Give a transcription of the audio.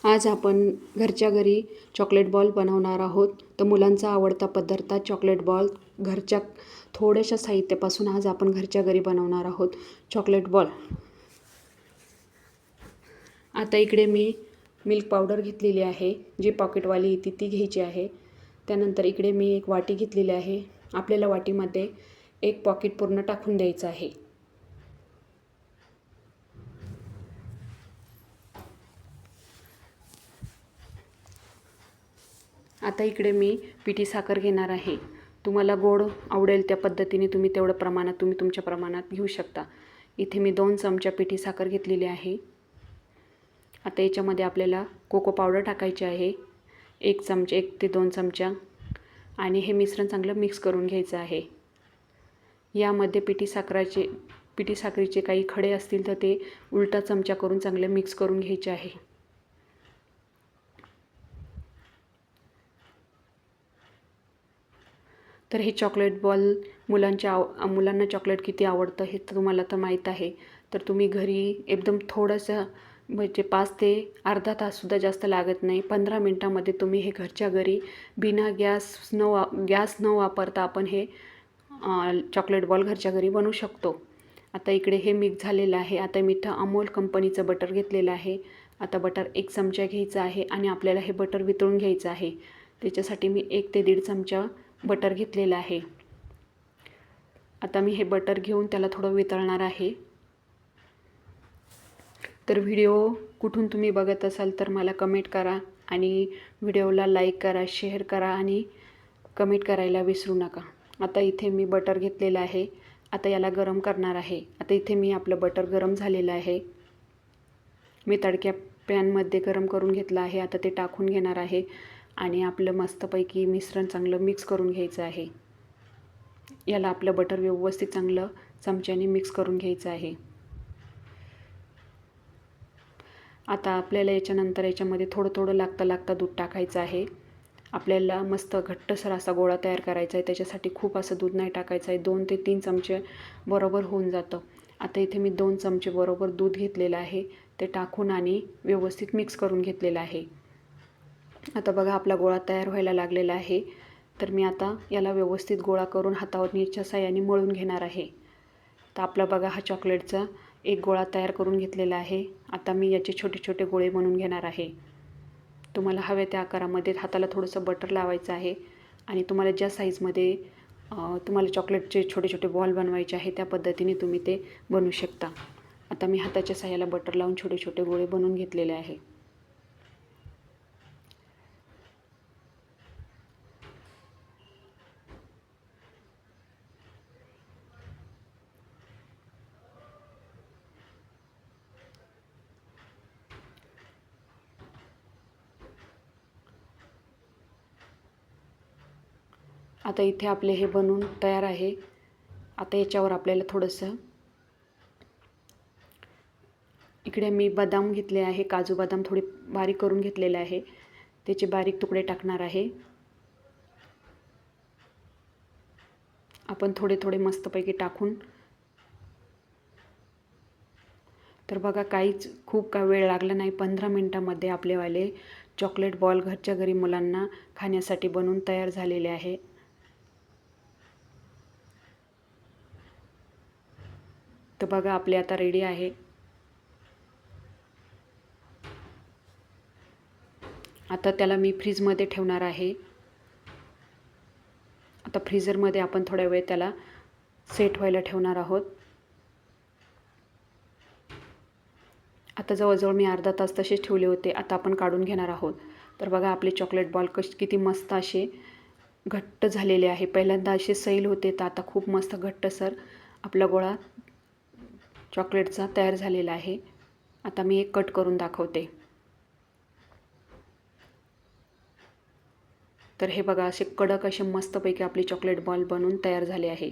आज आपण घरच्या घरी चॉकलेट बॉल बनवणार आहोत. तर मुलांचा आवडता पदार्थ चॉकलेट बॉल घरच्या थोड्याशा साहित्यापासून आज आपण घरच्या घरी बनवणार आहोत चॉकलेट बॉल. आता इकडे मी मिल्क पावडर घेतलेली आहे, जी पॉकेटवाली येते ती घ्यायची आहे. त्यानंतर इकडे मी एक वाटी घेतलेली आहे. आपल्याला वाटीमध्ये एक पॉकेट पूर्ण टाकून द्यायचं आहे. आता इकडे मी पिठी साखर घेणार आहे. तुम्हाला गोड आवडेल त्या पद्धतीने तुम्ही तेवढं प्रमाणात तुम्ही तुमच्या प्रमाणात घेऊ शकता. इथे मी 2 चमचा पिठी साखर घेतलेली आहे. आता याच्यामध्ये आपल्याला कोको पावडर टाकायची आहे 1 ते 2 चमचा आणि हे मिश्रण चांगलं मिक्स करून घ्यायचं आहे. यामध्ये पिठी साखरेचे काही खडे असतील तर ते उलटा चमचा करून चांगले मिक्स करून घ्यायचे आहे. तर हे चॉकलेट बॉल मुलांना चॉकलेट किती आवडतं हे तुम्हाला तर माहीत आहे. तर तुम्ही घरी एकदम थोडंसं म्हणजे 5 ते अर्धा ताससुद्धा जास्त लागत नाही. 15 मिनटामध्ये तुम्ही हे घरच्या घरी बिना गॅस न वापरता आपण हे चॉकलेट बॉल घरच्या घरी बनवू शकतो. आता इकडे हे मिक्स झालेलं आहे. आता मी इथं अमूल कंपनीचं बटर घेतलेलं आहे. आता बटर 1 चमचा घ्यायचं आहे आणि आपल्याला हे बटर वितळून घ्यायचं आहे. त्याच्यासाठी मी 1 ते 1.5 चमचा बटर घेतलेलं आहे. आता मी हे बटर घेऊन त्याला थोडं वितळणार आहे. तर व्हिडिओ कुठून तुम्ही बघत असाल तर मला कमेंट करा आणि व्हिडिओला लाईक करा, शेअर करा आणि कमेंट करायला विसरू नका. आता इथे मी बटर घेतलेलं आहे. आता याला गरम करणार आहे. आता इथे मी आपलं बटर गरम झालेलं आहे. मी तडक्या पॅनमध्ये गरम करून घेतलं आहे. आता ते टाकून घेणार आहे आणि आपलं मस्तपैकी मिश्रण चांगलं मिक्स करून घ्यायचं आहे. याला आपलं बटर व्यवस्थित चांगलं चमच्याने मिक्स करून घ्यायचं आहे. आता आपल्याला याच्यामध्ये थोडं लागता दूध टाकायचं आहे. आपल्याला मस्त घट्टसर असा गोळा तयार करायचा आहे. त्याच्यासाठी खूप असं दूध नाही टाकायचं आहे. 2 ते 3 चमचे बरोबर होऊन जातं. आता इथे मी 2 चमचे बरोबर दूध घेतलेलं आहे. ते टाकून आणि व्यवस्थित मिक्स करून घेतलेलं आहे. आता बघा आपला गोळा तयार व्हायला लागलेला आहे. तर मी आता याला व्यवस्थित गोळा करून हातावरच्या साहाय्याने मळून घेणार आहे. तर आपला बघा हा चॉकलेटचा एक गोळा तयार करून घेतलेला आहे. आता मी याचे छोटे छोटे गोळे बनवून घेणार आहे. तुम्हाला हव्या त्या आकारामध्ये हाताला थोडंसं बटर लावायचं आहे आणि तुम्हाला ज्या साईजमध्ये तुम्हाला चॉकलेटचे छोटे छोटे बॉल बनवायचे आहे त्या पद्धतीने तुम्ही ते बनवू शकता. आता मी हाताच्या साहाय्याला बटर लावून छोटे छोटे गोळे बनवून घेतलेले आहे. आता इथे आपले हे बनवून तयार आहे. आता याच्यावर आपल्याला थोडंसं इकडे मी बदाम घेतले आहे, काजू बदाम थोडे बारीक करून घेतलेले आहे. त्याचे बारीक तुकडे टाकणार आहे. आपण थोडे थोडे मस्तपैकी टाकून तर बघा खूप काय वेळ लागला नाही. 15 मिनटामध्ये आपलेवाले चॉकलेट बॉल घरच्या घरी मुलांना खाण्यासाठी बनवून तयार झालेले आहे. तर बघा आपले आता रेडी आहे. आता त्याला मी फ्रीजमध्ये ठेवणार आहे. आता फ्रीझरमध्ये आपण थोड्या वेळ त्याला सेट व्हायला ठेवणार आहोत. आता जवळजवळ मी अर्धा तास तसेच ठेवले होते. आता आपण काढून घेणार आहोत. तर बघा आपले चॉकलेट बॉल किती मस्त असे घट्ट झालेले आहे. पहिल्यांदा असे सैल होते तर आता खूप मस्त घट्टसर आपला गोळा चॉकलेटचा तयार झालेला आहे. आता मी एक कट करून दाखवते. तर हे बघा असे कडक असे मस्तपैकी आपले चॉकलेट बॉल बनवून तयार झाले आहे.